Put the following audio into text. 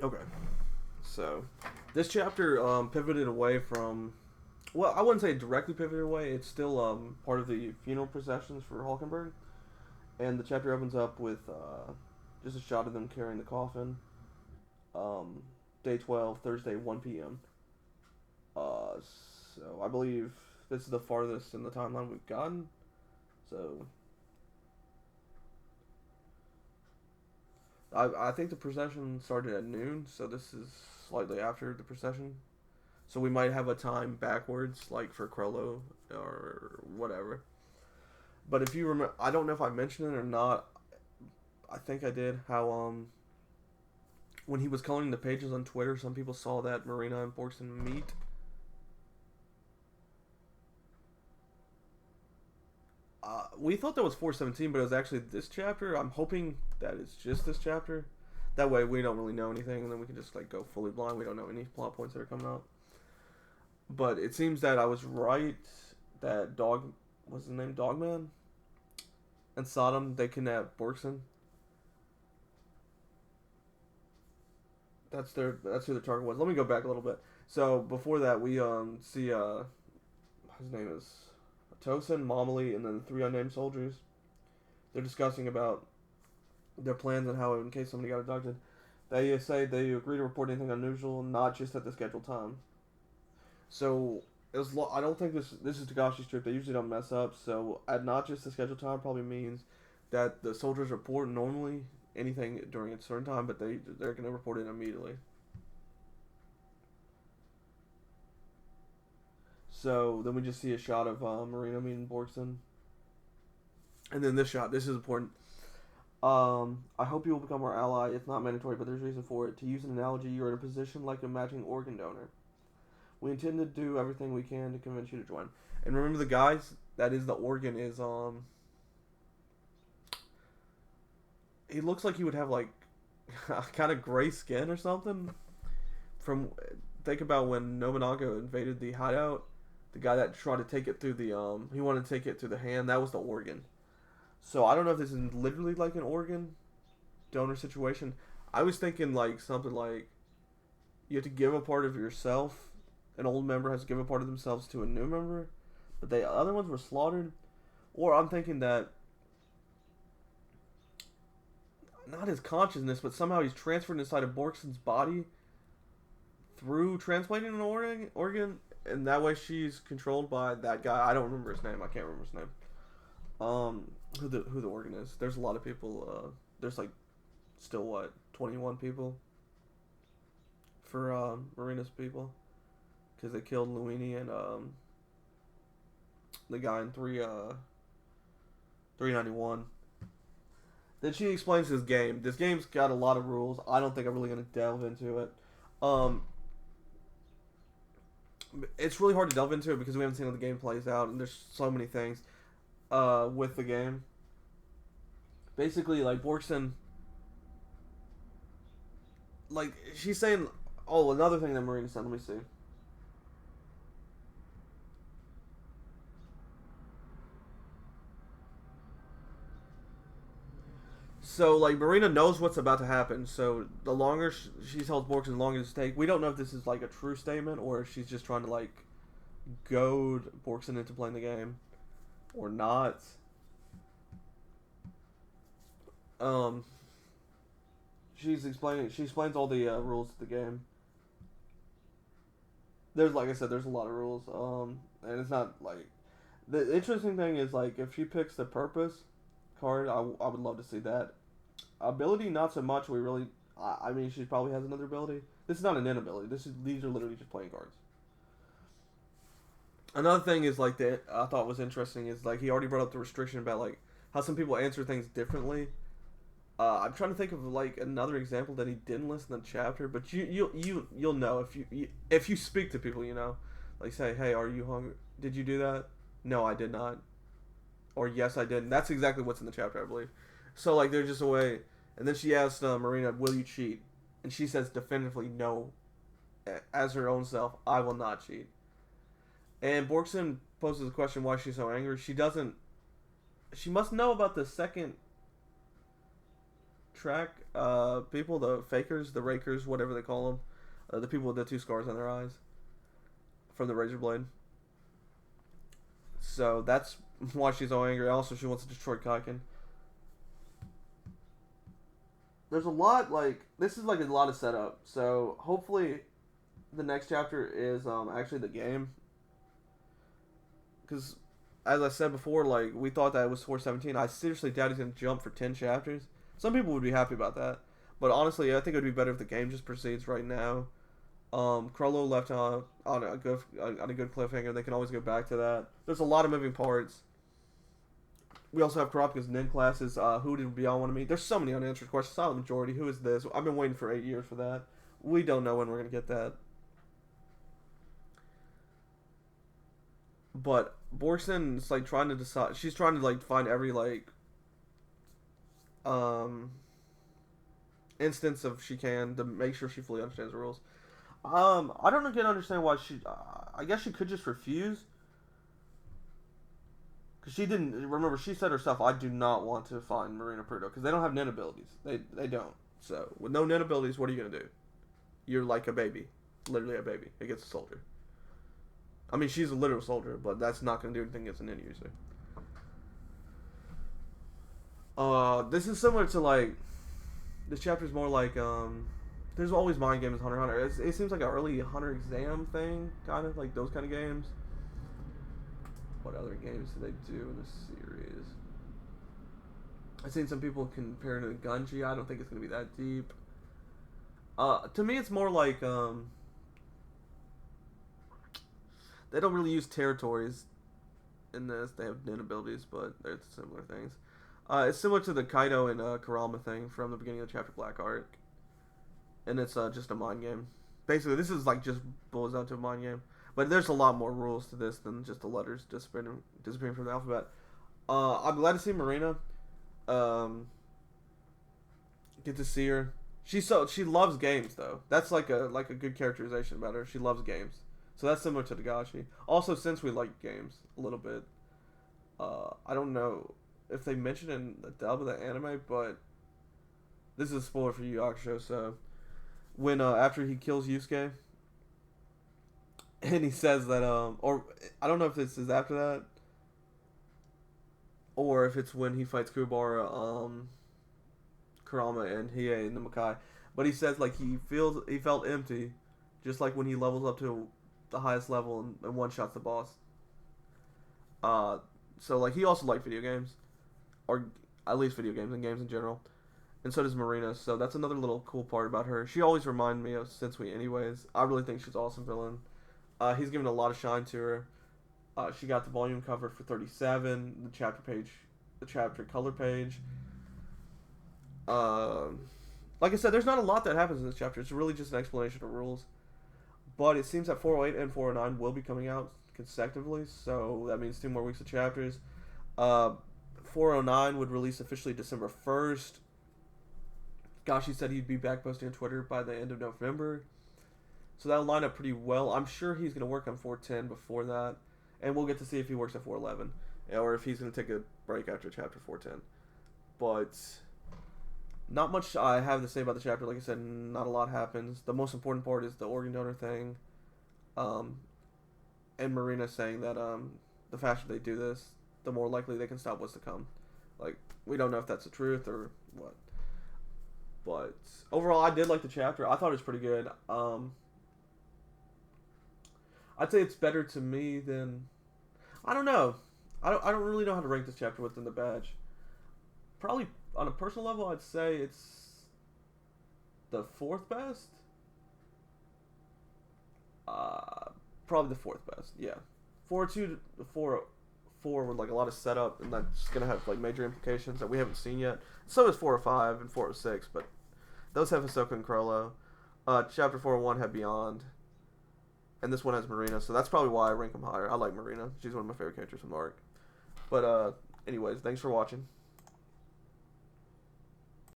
Okay. So, this chapter pivoted away from. Well, I wouldn't say directly pivoted away. It's still part of the funeral processions for Hulkenberg, and the chapter opens up with just a shot of them carrying the coffin. Um, Day 12, Thursday, 1 p.m. Uh, so I believe this is the farthest in the timeline we've gotten. So I think the procession started at noon, so this is slightly after the procession. So we might have a time backwards, like for Krollo or whatever. But if you remember, I don't know if I mentioned it or not. I think I did. How when he was coloring the pages on Twitter, some people saw that Marina and Borkson meet. We thought that was 417, but it was actually this chapter. I'm hoping that it's just this chapter. That way we don't really know anything, and then we can just like go fully blind. We don't know any plot points that are coming up. But it seems that I was right. That dog was his name Dogman and Sodom. They kidnapped Borkson. That's who the target was. Let me go back a little bit. So before that, we see his name is Tosin, Momily, and then the three unnamed soldiers. They're discussing about their plans and how, in case somebody got abducted, they say they agree to report anything unusual, not just at the scheduled time. So I don't think this is Tagashi's trip. They usually don't mess up. So at not just the scheduled time probably means that the soldiers report normally anything during a certain time, but they're going to report it immediately. So then we just see a shot of Marina meeting Borgson, and then this shot. This is important. I hope you will become our ally. It's not mandatory, but there's reason for it. To use an analogy, you're in a position like a matching organ donor. We intend to do everything we can to convince you to join. And remember, the guys that is the organ is he looks like he would have like kind of gray skin or something. From think about when Nobunaga invaded the hideout, the guy that tried to take it through the he wanted to take it through the hand. That was the organ. So I don't know if this is literally like an organ donor situation. I was thinking like something like you have to give a part of yourself. An old member has to give a part of themselves to a new member, but the other ones were slaughtered. Or I'm thinking that not his consciousness, but somehow he's transferred inside of Borkson's body through transplanting an organ, and that way she's controlled by that guy. I don't remember his name. I can't remember his name. Who the organ is? There's a lot of people. There's like still what 21 people for Marina's people because they killed Luini and the guy in 391. Then she explains this game. This game's got a lot of rules. I don't think I'm really gonna delve into it. Um, it's really hard to delve into it because we haven't seen how the game plays out, and there's so many things with the game. Basically, like Borkson, like she's saying. Oh, another thing that Marina said. Let me see. So, like, Marina knows what's about to happen. So, the longer she tells Borkson, the longer it's take. We don't know if this is like a true statement or if she's just trying to like goad Borkson into playing the game or not. Um, she's explaining. She explains all the rules of the game. There's like I said, there's a lot of rules. And it's not like the interesting thing is like if she picks the purpose card, I would love to see that. Ability, not so much. We really, I mean, she probably has another ability. This is not an inability. These are literally just playing cards. Another thing is like that I thought was interesting is like he already brought up the restriction about like how some people answer things differently. I'm trying to think of like another example that he didn't list in the chapter, but you'll know if you speak to people, you know, like say, hey, are you hungry? Did you do that? No, I did not. Or yes, I did. And that's exactly what's in the chapter, I believe. So like there's just a way. And then she asked Marina, "Will you cheat?" And she says definitively no. As her own self, I will not cheat. And Borkson poses the question why she's so angry. She doesn't. She must know about the second track people, the fakers, the rakers, whatever they call them, the people with the 2 scars on their eyes from the razor blade. So that's why she's so angry. Also, she wants to destroy Kaiken. There's a lot, like, this is like a lot of setup. So hopefully the next chapter is actually the game. Because, as I said before, like, we thought that it was 417. I seriously doubt he's going to jump for 10 chapters. Some people would be happy about that. But honestly, I think it would be better if the game just proceeds right now. Crollo left on a good cliffhanger. They can always go back to that. There's a lot of moving parts. We also have Kurapika's Nin classes. Who did Beyond want to meet? There's so many unanswered questions. Silent majority. Who is this? I've been waiting for 8 years for that. We don't know when we're going to get that. But Borgson like trying to decide. She's trying to like find every like instance of she can to make sure she fully understands the rules. I don't again understand why she. I guess she could just refuse. Because she didn't remember. She said herself, "I do not want to find Marina Prudo because they don't have Nin abilities. They don't. So with no Nin abilities, what are you gonna do? You're like a baby, literally a baby against a soldier." I mean, she's a literal soldier, but that's not going to do anything against an end user. This is similar to, like, this chapter is more like, there's always mind games in Hunter x Hunter. It seems like an early Hunter exam thing, kind of, like those kind of games. What other games do they do in this series? I've seen some people compare it to Gunji. I don't think it's going to be that deep. To me, it's more like, they don't really use territories in this. They have Nin abilities, but they're similar things. It's similar to the Kaido and Kurama thing from the beginning of the chapter Black Arc. And it's just a mind game. Basically, this is like just boils down to a mind game. But there's a lot more rules to this than just the letters disappearing from the alphabet. I'm glad to see Marina. Get to see her. She loves games though. That's like a good characterization about her. She loves games. So that's similar to Dagashi. Also, since we like games a little bit, I don't know if they mentioned in the dub of the anime, but this is a spoiler for Yu Yu Hakusho. So when after he kills Yusuke, and he says that or I don't know if this is after that, or if it's when he fights Kuwabara, Kurama, and Hiei and the Makai, but he says like he felt empty, just like when he levels up to the highest level and one-shots the boss. So like he also liked video games, or at least video games and games in general, and so does Marina. So that's another little cool part about her. She always reminded me of Sensui anyways. I really think she's an awesome villain. He's given a lot of shine to her. She got the volume cover for 37, the chapter color page. Like I said, there's not a lot that happens in this chapter. It's really just an explanation of rules. But it seems that 408 and 409 will be coming out consecutively, so that means 2 more weeks of chapters. 409 would release officially December 1st. Gashi said he'd be back posting on Twitter by the end of November. So that'll line up pretty well. I'm sure he's going to work on 410 before that. And we'll get to see if he works at 411. Or if he's going to take a break after chapter 410. But not much I have to say about the chapter. Like I said, not a lot happens. The most important part is the organ donor thing. And Marina saying that the faster they do this, the more likely they can stop what's to come. Like, we don't know if that's the truth or what. But overall, I did like the chapter. I thought it was pretty good. I'd say it's better to me than... I don't know. I don't really know how to rank this chapter within the badge. Probably on a personal level, I'd say it's the 4th best. Probably the 4th best. Yeah, 4-2 to 4 with like a lot of setup, and that's gonna have like major implications that we haven't seen yet. So is 405 and 406, but those have Hisoka and Crollo. Chapter 401 had Beyond, and this one has Marina, so that's probably why I rank them higher. I like Marina. She's one of my favorite characters from the arc. But anyways, thanks for watching.